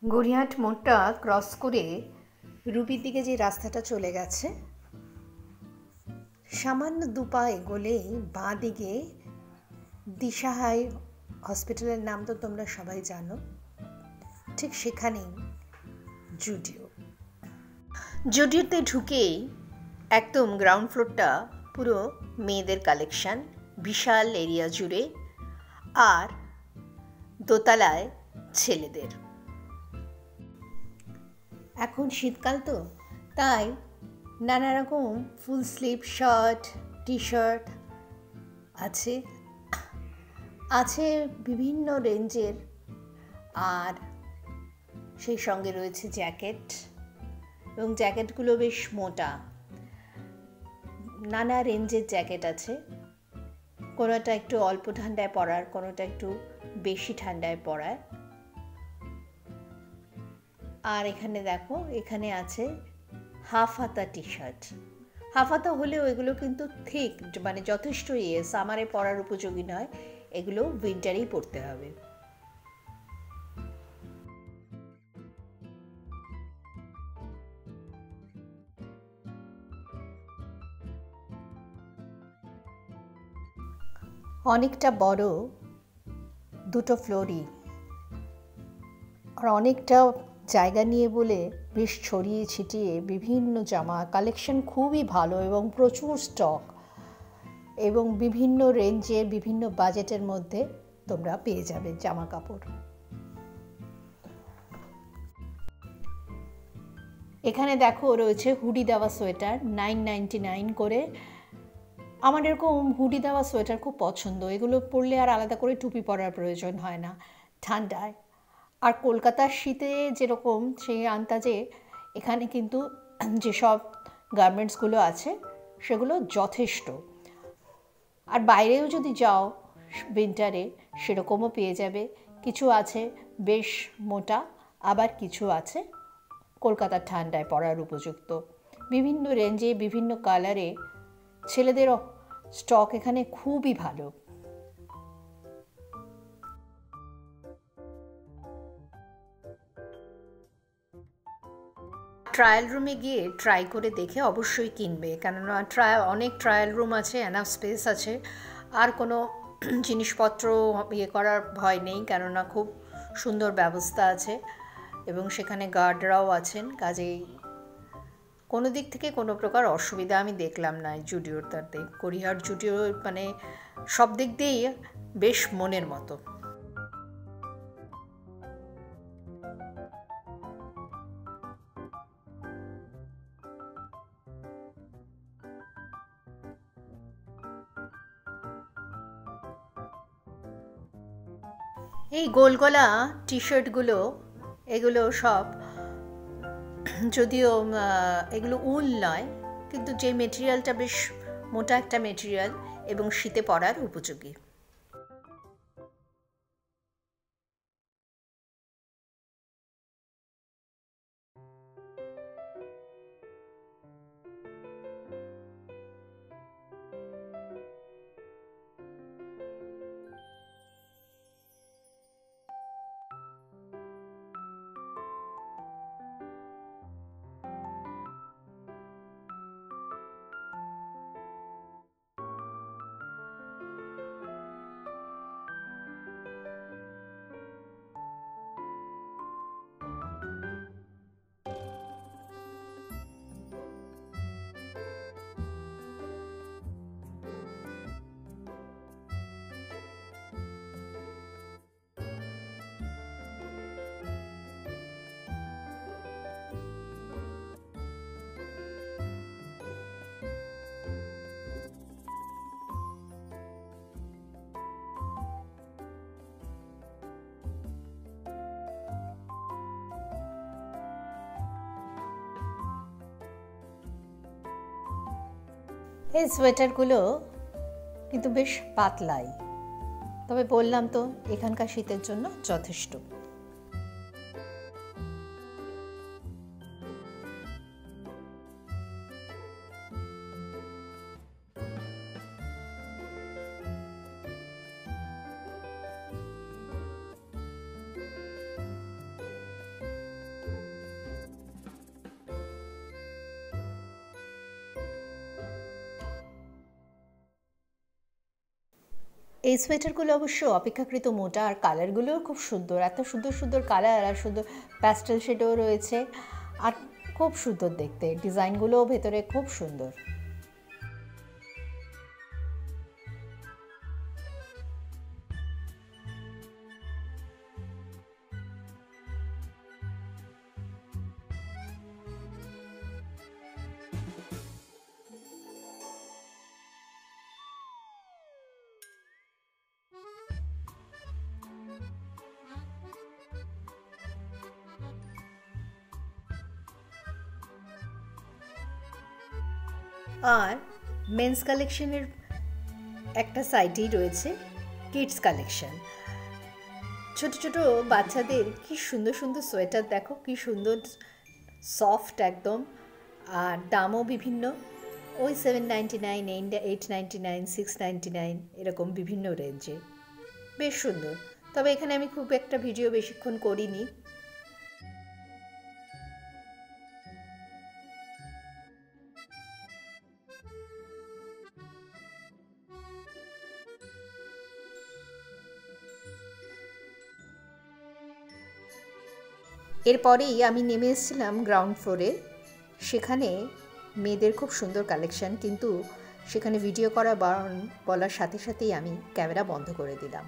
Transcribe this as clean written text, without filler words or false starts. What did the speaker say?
Gariahat মোড়টা cross করে রুবির দিকে যে রাস্তাটা চলে গেছে, সামান্য দুপা এগোলেই বাঁ দিকে দিশাহাই হসপিটালের নাম তো তোমরা সবাই জানো, ঠিক সেখানেই জুডিও। জুডিওতে ঢুকেই একদম গ্রাউন্ড ফ্লোরটা পুরো মেয়েদের কালেকশান, বিশাল এরিয়া জুড়ে, আর দোতলায় ছেলেদের। এখন শীতকাল তো, তাই নানা রকম full sleeve shirt, T shirt আছে আছে বিভিন্ন রেঞ্জের, আর সেই সঙ্গে রয়েছে জ্যাকেট, এবং জ্যাকেটগুলো বেশ মোটা, নানা রেঞ্জের জ্যাকেট আছে। কোনোটা একটু অল্প ঠান্ডায় পরার, কোনোটা একটু বেশি ঠান্ডায় পরার। আর এখানে দেখো, এখানে আছে হাফ হাতা টি শার্ট। হাফ হাতা হলেও এগুলো কিন্তু থিক, মানে যথেষ্ট সামারে পরার উপযোগী নয়, এগুলো উইন্টারেই পরতে হবে। অনেকটা বড়, দুটো ফ্লোরই, আর অনেকটা জায়গা নিয়ে বলে বেশ ছড়িয়ে ছিটিয়ে বিভিন্ন জামা কালেকশন, খুবই ভালো এবং প্রচুর স্টক, এবং বিভিন্ন রেঞ্জে বিভিন্ন বাজেটের মধ্যে তোমরা পেয়ে যাবে জামা কাপড়। এখানে দেখো রয়েছে হুডি দেওয়া সোয়েটার, 999 করে। আমার এরকম হুডি দেওয়া সোয়েটার খুব পছন্দ, এগুলো পরলে আর আলাদা করে টুপি পরার প্রয়োজন হয় না ঠান্ডায়। আর কলকাতার শীতে যেরকম, সেই আন্দাজে এখানে কিন্তু যেসব গার্মেন্টসগুলো আছে সেগুলো যথেষ্ট। আর বাইরেও যদি যাও উইন্টারে, সেরকমও পেয়ে যাবে। কিছু আছে বেশ মোটা, আবার কিছু আছে কলকাতার ঠান্ডায় পরার উপযুক্ত। বিভিন্ন রেঞ্জে, বিভিন্ন কালারে ছেলেদের স্টক এখানে খুবই ভালো। ট্রায়াল রুমে গিয়ে ট্রাই করে দেখে অবশ্যই কিনবে, কেননা অনেক ট্রায়াল রুম আছে, এনাফ স্পেস আছে, আর কোনো জিনিসপত্র করার ভয় নেই, কেননা খুব সুন্দর ব্যবস্থা আছে এবং সেখানে গার্ডরাও আছেন। কাজেই কোনো দিক থেকে কোনো প্রকার অসুবিধা আমি দেখলাম না জুডিওটাতে। গড়িয়াহাট জুডিও মানে সব দিক দিয়েই বেশ মনের মতো। এই গোলগলা টি শার্টগুলো, এগুলো সব যদিও এগুলো উল নয়, কিন্তু যে মেটেরিয়ালটা বেশ মোটা একটা মেটেরিয়াল এবং শীতে পরার উপযোগী। এই সোয়েটারগুলো কিন্তু বেশ পাতলাই, তবে বললাম তো এখানকার শীতের জন্য যথেষ্ট। এই সোয়েটারগুলো অবশ্য অপেক্ষাকৃত মোটা, আর কালারগুলোও খুব সুন্দর, এত সুন্দর সুন্দর কালার, আর সুন্দর প্যাস্টেল শেডও রয়েছে, আর খুব সুন্দর দেখতে, ডিজাইনগুলোও ভেতরে খুব সুন্দর। আর মেন্স কালেকশনের একটা সাইটেই রয়েছে কিডস কালেকশন। ছোট ছোট বাচ্চাদের কি সুন্দর সুন্দর সোয়েটার, দেখো কি সুন্দর সফট একদম, আর দামও বিভিন্ন, ওই 799, 899, 699 এরকম বিভিন্ন রেঞ্জে, বেশ সুন্দর। তবে এখানে আমি খুব একটা ভিডিও বেশিক্ষণ করিনি। এরপরেই আমি নেমে এসেছিলাম গ্রাউন্ড ফ্লোরে। সেখানে মেয়েদের খুব সুন্দর কালেকশন, কিন্তু সেখানে ভিডিও করা বারণ বলার সাথে সাথেই আমি ক্যামেরা বন্ধ করে দিলাম।